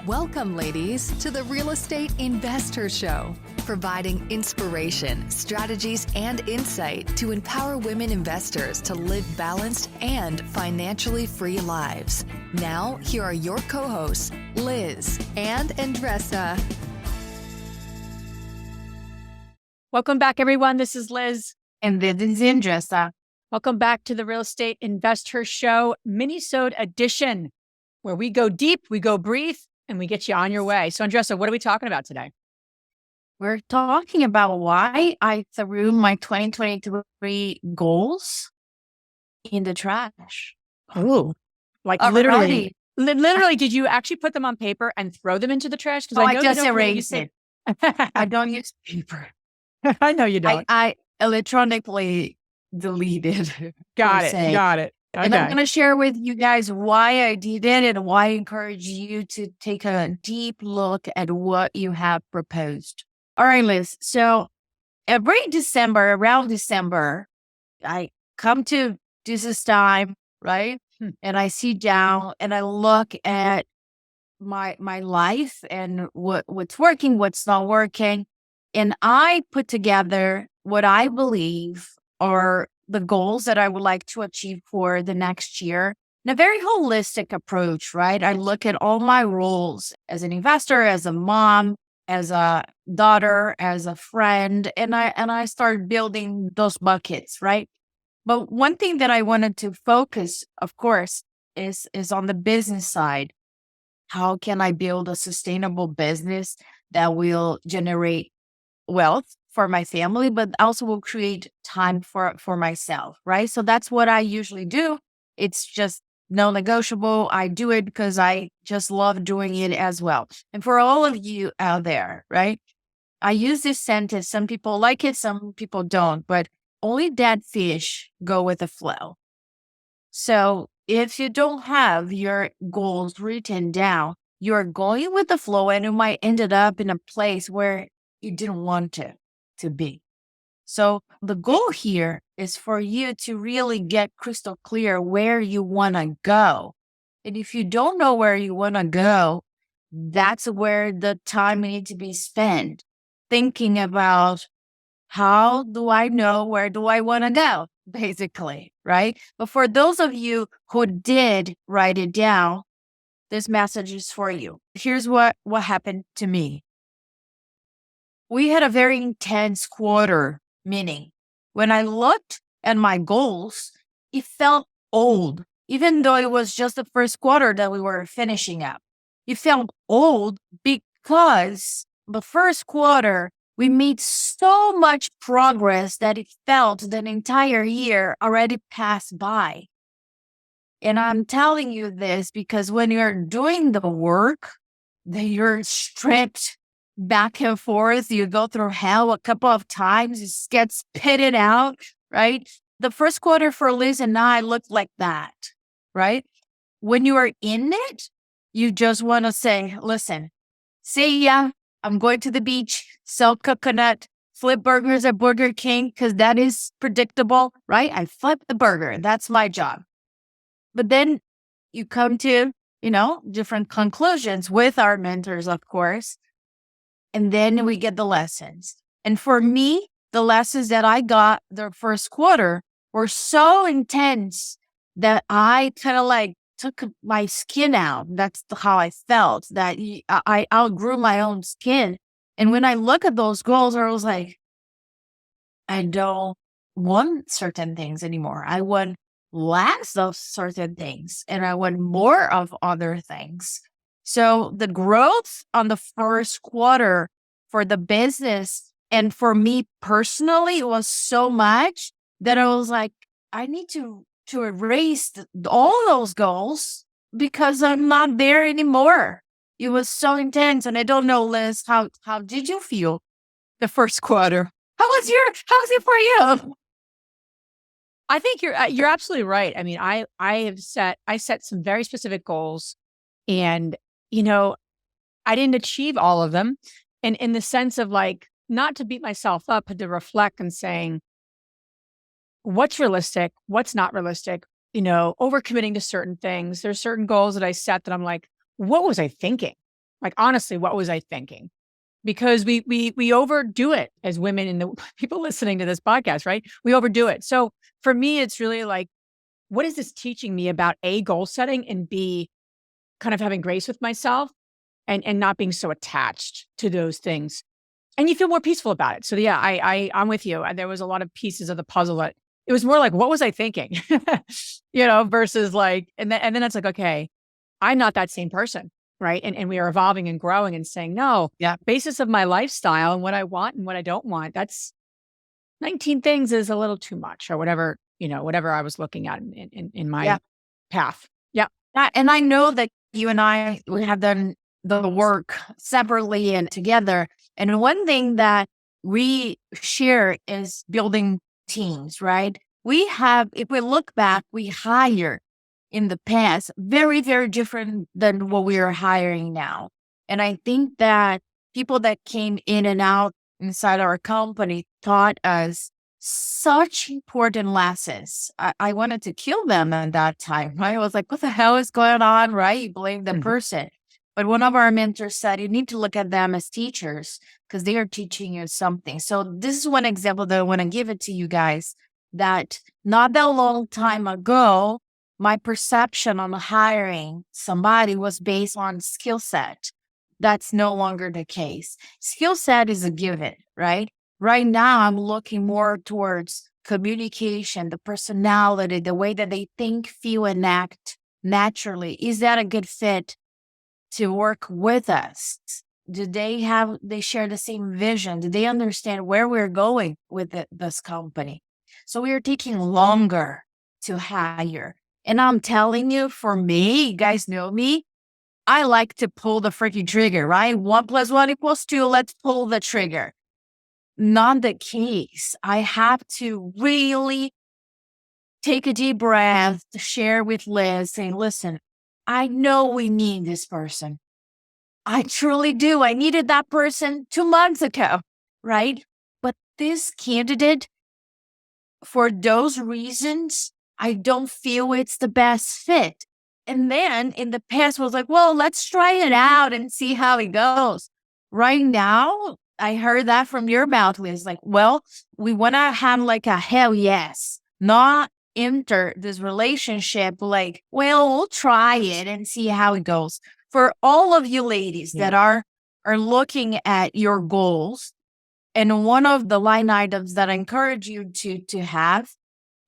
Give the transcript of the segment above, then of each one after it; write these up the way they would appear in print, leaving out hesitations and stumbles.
Welcome, ladies, to the Real Estate InvestHER Show, providing inspiration, strategies, and insight to empower women investors to live balanced and financially free lives. Now, here are your co-hosts, Liz and Andresa. Welcome back, everyone. This is Liz. And this is Andresa. Welcome back to the Real Estate InvestHER Show, minisode edition, where we go deep, we go brief, and we get you on your way. So, Andresa, what are we talking about today? We're talking about why I threw my 2023 goals in the trash. Oh, like Already. literally, did you actually put them on paper and throw them into the trash? Because I just erased it. I don't use paper. I know you don't. I electronically deleted. Got it. Okay. And I'm going to share with you guys why I did it and why I encourage you to take a deep look at what you have proposed. All right, Liz. So every December, around December, I come to this time, right? And I sit down and I look at my life and what's working, what's not working. And I put together what I believe are the goals that I would like to achieve for the next year in a very holistic approach, right? I look at all my roles as an investor, as a mom, as a daughter, as a friend, and I start building those buckets, right? But one thing that I wanted to focus, of course, is on the business side. How can I build a sustainable business that will generate wealth for my family, but also will create time for myself, right? So that's what I usually do. It's just non-negotiable. I do it because I just love doing it as well. And for all of you out there, right? I use this sentence. Some people like it, some people don't, but only dead fish go with the flow. So if you don't have your goals written down, you're going with the flow and you might end up in a place where you didn't want to be. So the goal here is for you to really get crystal clear where you want to go. And if you don't know where you want to go, that's where the time needs to be spent thinking about how do I know where do I want to go, basically, right? But for those of you who did write it down, this message is for you. Here's what happened to me. We had a very intense quarter, meaning when I looked at my goals, it felt old, even though it was just the first quarter that we were finishing up. It felt old because the first quarter, we made so much progress that it felt that the entire year already passed by. And I'm telling you this because when you're doing the work, that you're stripped back and forth, you go through hell a couple of times, it gets pitted out, right? The first quarter for Liz and I looked like that, right? When you are in it, you just want to say, listen, see ya, I'm going to the beach, sell coconut, flip burgers at Burger King, because that is predictable, right? I flip the burger. That's my job. But then you come to, different conclusions with our mentors, of course. And then we get the lessons. And for me, the lessons that I got the first quarter were so intense that I kind of like took my skin out. That's how I felt, that I outgrew my own skin. And when I look at those goals, I was like, I don't want certain things anymore. I want less of certain things and I want more of other things. So the growth on the first quarter for the business and for me personally was so much that I was like, I need to erase all those goals because I'm not there anymore. It was so intense. And I don't know, Liz, how did you feel the first quarter? How's it for you? I think you're absolutely right. I mean, I set some very specific goals, and I didn't achieve all of them. And in the sense of like, not to beat myself up, but to reflect and saying, what's realistic, what's not realistic, overcommitting to certain things. There's certain goals that I set that I'm like, what was I thinking? Like, honestly, what was I thinking? Because we overdo it as women and the people listening to this podcast, right? We overdo it. So for me, it's really like, what is this teaching me about A, goal setting, and B, kind of having grace with myself and not being so attached to those things. And you feel more peaceful about it. So yeah, I'm with you. And there was a lot of pieces of the puzzle that it was more like, what was I thinking? Versus like, and then it's like, okay, I'm not that same person. Right. And we are evolving and growing and saying, no, basis of my lifestyle and what I want and what I don't want, that's 19 things is a little too much or whatever, whatever I was looking at in my path. Yeah. And I know that you and I, we have done the work separately and together. And one thing that we share is building teams, right? If we look back, we hire in the past very, very different than what we are hiring now. And I think that people that came in and out inside our company taught us such important lessons. I wanted to kill them at that time, right? I was like, what the hell is going on, right? You blame the person. But one of our mentors said, you need to look at them as teachers because they are teaching you something. So this is one example that I want to give it to you guys, that not that long time ago, my perception on hiring somebody was based on skill set. That's no longer the case. Skill set is a given, right? Right now, I'm looking more towards communication, the personality, the way that they think, feel, and act naturally. Is that a good fit to work with us? Do they share the same vision? Do they understand where we're going with this company? So we are taking longer to hire. And I'm telling you, for me, you guys know me, I like to pull the freaking trigger, right? 1 + 1 = 2. Let's pull the trigger. Not the case. I have to really take a deep breath, share with Liz, saying, listen, I know we need this person. I truly do. I needed that person 2 months ago, right? But this candidate, for those reasons, I don't feel it's the best fit. And then in the past was like, well, let's try it out and see how it goes. Right now, I heard that from your mouth, Liz. Like, well, we want to have like a hell yes, not enter this relationship like, well, we'll try it and see how it goes. For all of you ladies that are looking at your goals, and one of the line items that I encourage you to have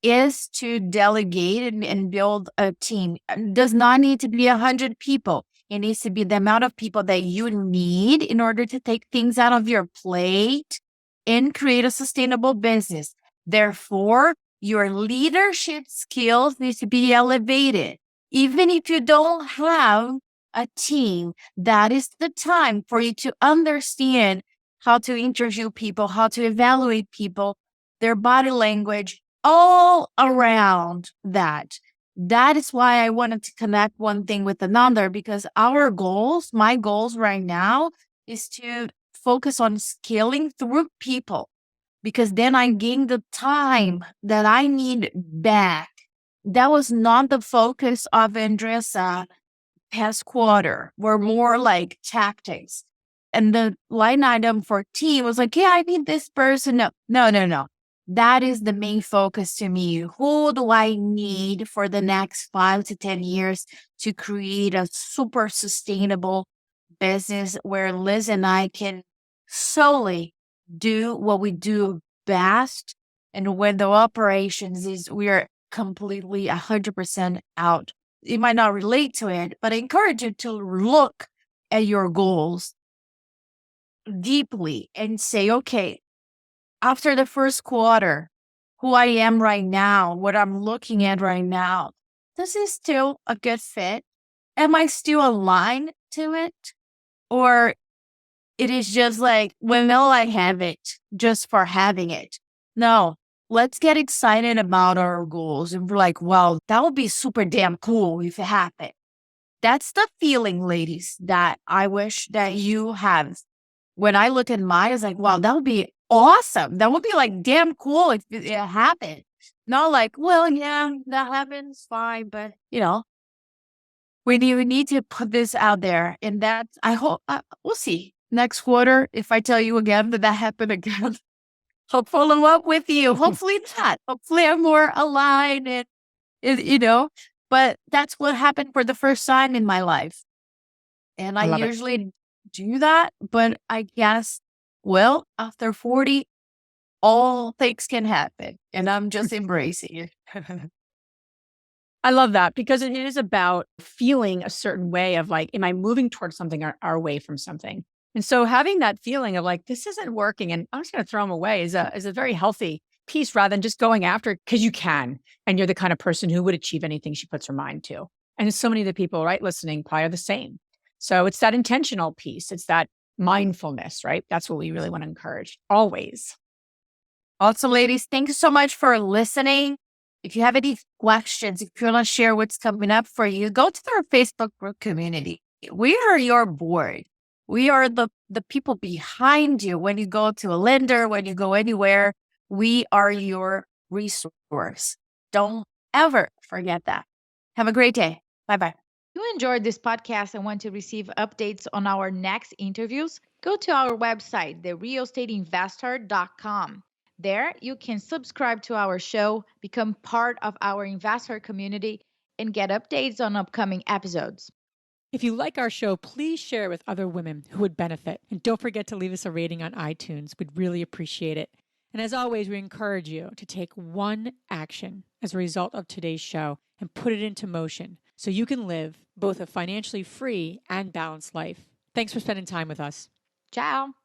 is to delegate and build a team. It does not need to be 100 people. It needs to be the amount of people that you need in order to take things out of your plate and create a sustainable business. Therefore, your leadership skills need to be elevated. Even if you don't have a team, that is the time for you to understand how to interview people, how to evaluate people, their body language, all around that. That is why I wanted to connect one thing with another, because our goals, my goals right now, is to focus on scaling through people, because then I gain the time that I need back. That was not the focus of Andresa past quarter. We're more like tactics. And the line item for team was like, yeah, I need this person. No. That is the main focus to me. Who do I need for the next 5 to 10 years to create a super sustainable business where Liz and I can solely do what we do best? And when the operations is, we are completely 100% out. You might not relate to it, but I encourage you to look at your goals deeply and say, okay, after the first quarter, who I am right now, what I'm looking at right now, this is still a good fit. Am I still aligned to it? Or it is just like, well, no, I have it just for having it. No, let's get excited about our goals and be like, well, that would be super damn cool if it happened. That's the feeling, ladies, that I wish that you have. When I look at mine, it's like, wow, that would be awesome. That would be like damn cool if it happened. Not like, well, yeah, that happens, fine, but we need to put this out there. And that I hope we'll see next quarter if I tell you again that happened again. I'll follow up with you. Hopefully not. Hopefully I'm more aligned and but that's what happened for the first time in my life. And I I love it. usually do that, but I guess, well, after 40, all things can happen and I'm just embracing it. I love that because it is about feeling a certain way of like, am I moving towards something or away from something? And so having that feeling of like, this isn't working and I'm just going to throw them away is a very healthy piece rather than just going after it because you can. And you're the kind of person who would achieve anything she puts her mind to. And so many of the people, right, listening probably are the same. So it's that intentional piece. It's that mindfulness, right? That's what we really want to encourage always. Also, ladies, thank you so much for listening. If you have any questions, if you want to share what's coming up for you, go to our Facebook group community. We are your board. We are the people behind you. When you go to a lender, when you go anywhere, we are your resource. Don't ever forget that. Have a great day. Bye-bye. If you enjoyed this podcast and want to receive updates on our next interviews, go to our website, therealestateinvestor.com. There, you can subscribe to our show, become part of our investor community, and get updates on upcoming episodes. If you like our show, please share it with other women who would benefit. And don't forget to leave us a rating on iTunes. We'd really appreciate it. And as always, we encourage you to take one action as a result of today's show and put it into motion so you can live both a financially free and balanced life. Thanks for spending time with us. Ciao.